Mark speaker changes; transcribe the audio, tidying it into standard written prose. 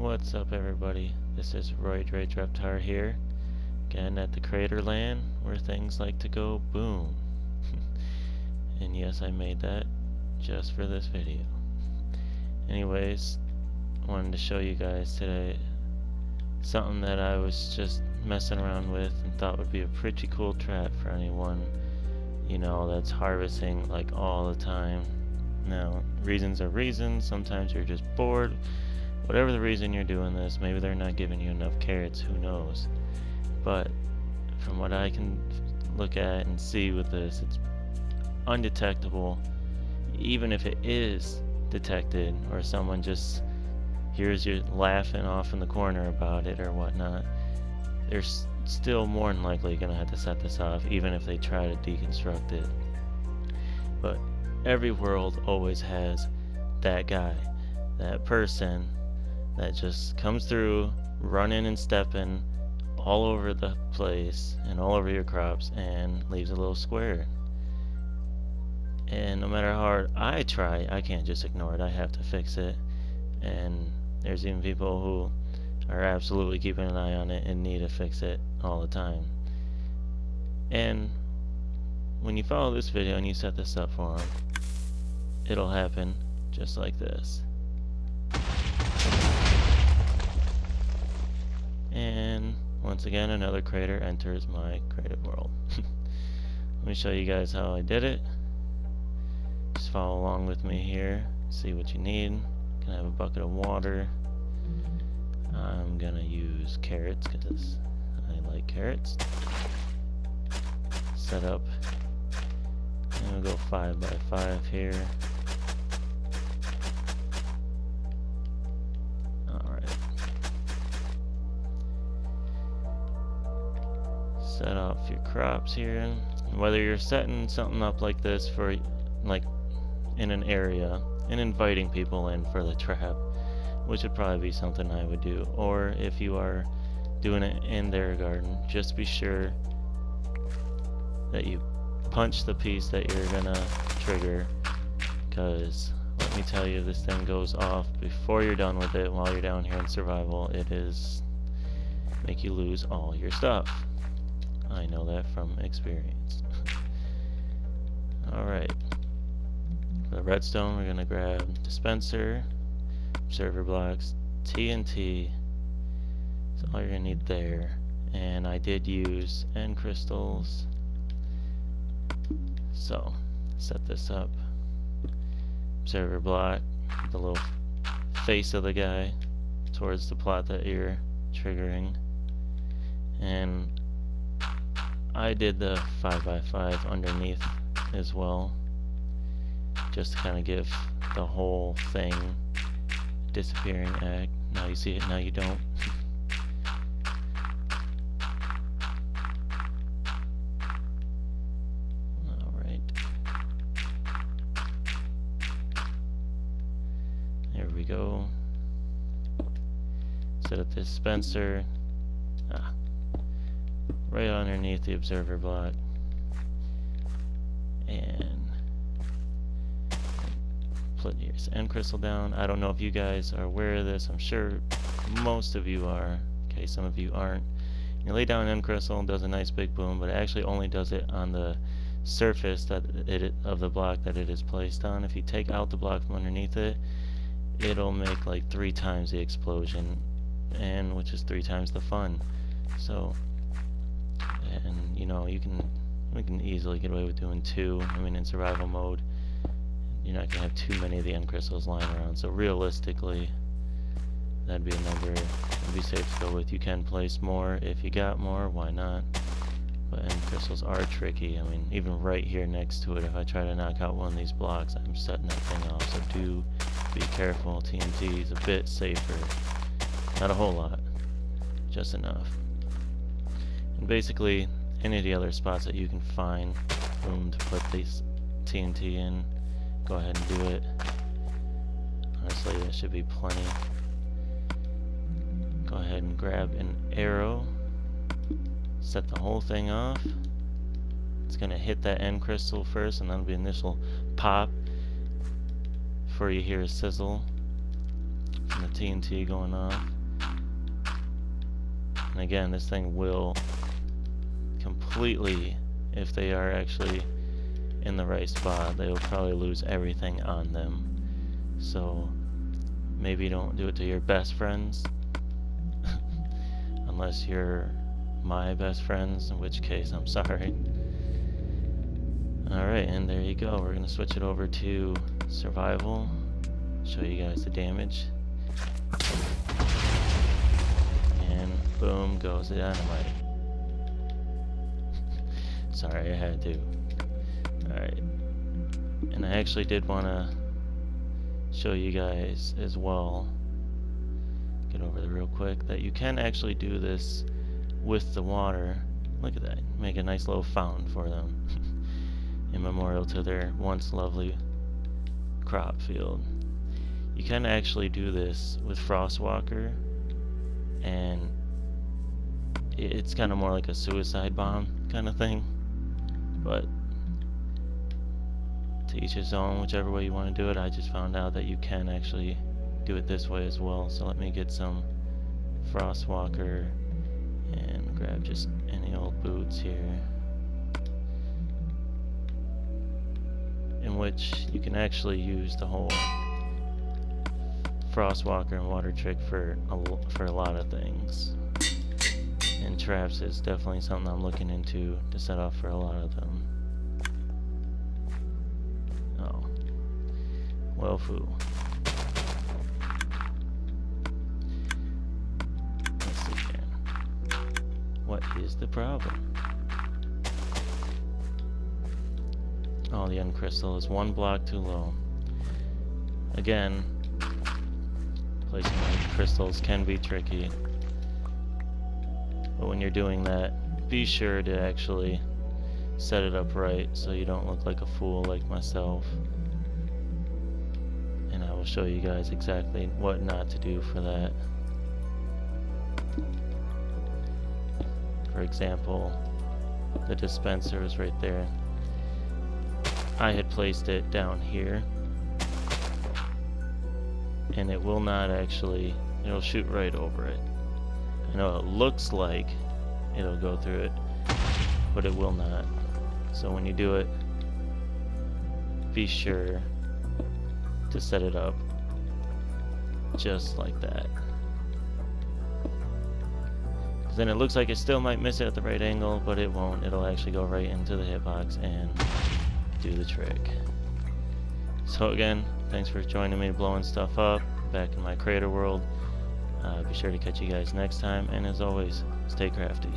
Speaker 1: What's up, everybody? This is Reptar here, again at the Crater Land, where things like to go boom. And yes, I made that just for this video. Anyways, wanted to show you guys today something that I was just messing around with and thought would be a pretty cool trap for anyone, that's harvesting like all the time. Now, reasons are reasons. Sometimes you're just bored. Whatever the reason you're doing this, maybe they're not giving you enough carrots, who knows. But from what I can look at and see with this, it's undetectable. Even if it is detected, or someone just hears you laughing off in the corner about it or whatnot, they're still more than likely going to have to set this off, even if they try to deconstruct it. But every world always has that guy, that person that just comes through, running and stepping all over the place and all over your crops and leaves a little square. And no matter how hard I try, I can't just ignore it. I have to fix it. And there's even people who are absolutely keeping an eye on it and need to fix it all the time. And when you follow this video and you set this up for them, it'll happen just like this. And once again, another crater enters my creative world. Let me show you guys how I did it. Just follow along with me here. See what you need. Can I have a bucket of water? I'm gonna use carrots because I like carrots. Set up. And we'll go 5 by 5 here. Set off your crops here, and whether you're setting something up like this for like in an area and inviting people in for the trap, which would probably be something I would do, or if you are doing it in their garden, just be sure that you punch the piece that you're gonna trigger, because let me tell you, this thing goes off before you're done with it. While you're down here in survival, it is make you lose all your stuff. I know that from experience. Alright. For the redstone, we're going to grab dispenser, observer blocks, TNT. That's all you're going to need there. And I did use end crystals. So, set this up. Observer block, the little face of the guy towards the plot that you're triggering. And I did the 5 by 5 underneath as well, just to kind of give the whole thing disappearing act. Now you see it, now you don't. Alright. There we go. Set up this dispenser. Right underneath the observer block, and put your end crystal down. I don't know if you guys are aware of this. I'm sure most of you are. Okay, some of you aren't. You lay down an end crystal and does a nice big boom, but it actually only does it on the surface of the block that it is placed on. If you take out the block from underneath it, it'll make like 3 times the explosion, and which is 3 times the fun. So. And we can easily get away with doing 2. I mean, in survival mode, you're not gonna have too many of the end crystals lying around. So realistically, that'd be a number that'd be safe to go with. You can place more if you got more. Why not? But end crystals are tricky. I mean, even right here next to it, if I try to knock out one of these blocks, I'm setting that thing off. So do be careful. TNT is a bit safer. Not a whole lot, just enough. Basically, any of the other spots that you can find room to put these TNT in, go ahead and do it. Honestly, that should be plenty. Go ahead and grab an arrow, set the whole thing off. It's going to hit that end crystal first, and that'll be initial pop before you hear a sizzle from the TNT going off. And again, this thing will completely, if they are actually in the right spot, they will probably lose everything on them. So maybe don't do it to your best friends unless you're my best friends, in which case I'm sorry. Alright, and there you go. We're gonna switch it over to survival, show you guys the damage, and boom goes the dynamite. Sorry, I had to. Alright, and I actually did want to show you guys as well, get over there real quick, that you can actually do this with the water. Look at that, make a nice little fountain for them in memorial to their once lovely crop field. You can actually do this with Frostwalker, and it's kind of more like a suicide bomb kind of thing, but to each his own, whichever way you want to do it. I just found out that you can actually do it this way as well, so let me get some Frostwalker and grab just any old boots here, in which you can actually use the whole Frostwalker and water trick for a lot of things, and traps is definitely something I'm looking into to set off for a lot of them. Oh, well, foo. Let's see again. What is the problem? Oh, the end crystal is one block too low. Again, placing crystals can be tricky, but when you're doing that, be sure to actually set it up right so you don't look like a fool like myself. And I will show you guys exactly what not to do for that. For example, the dispenser is right there. I had placed it down here, and it will not actually, it'll shoot right over it. I know it looks like it'll go through it, but it will not. So when you do it, be sure to set it up just like that. Because then it looks like it still might miss it at the right angle, but it won't. It'll actually go right into the hitbox and do the trick. So again, thanks for joining me blowing stuff up back in my creator world. Be sure to catch you guys next time, and as always, stay crafty.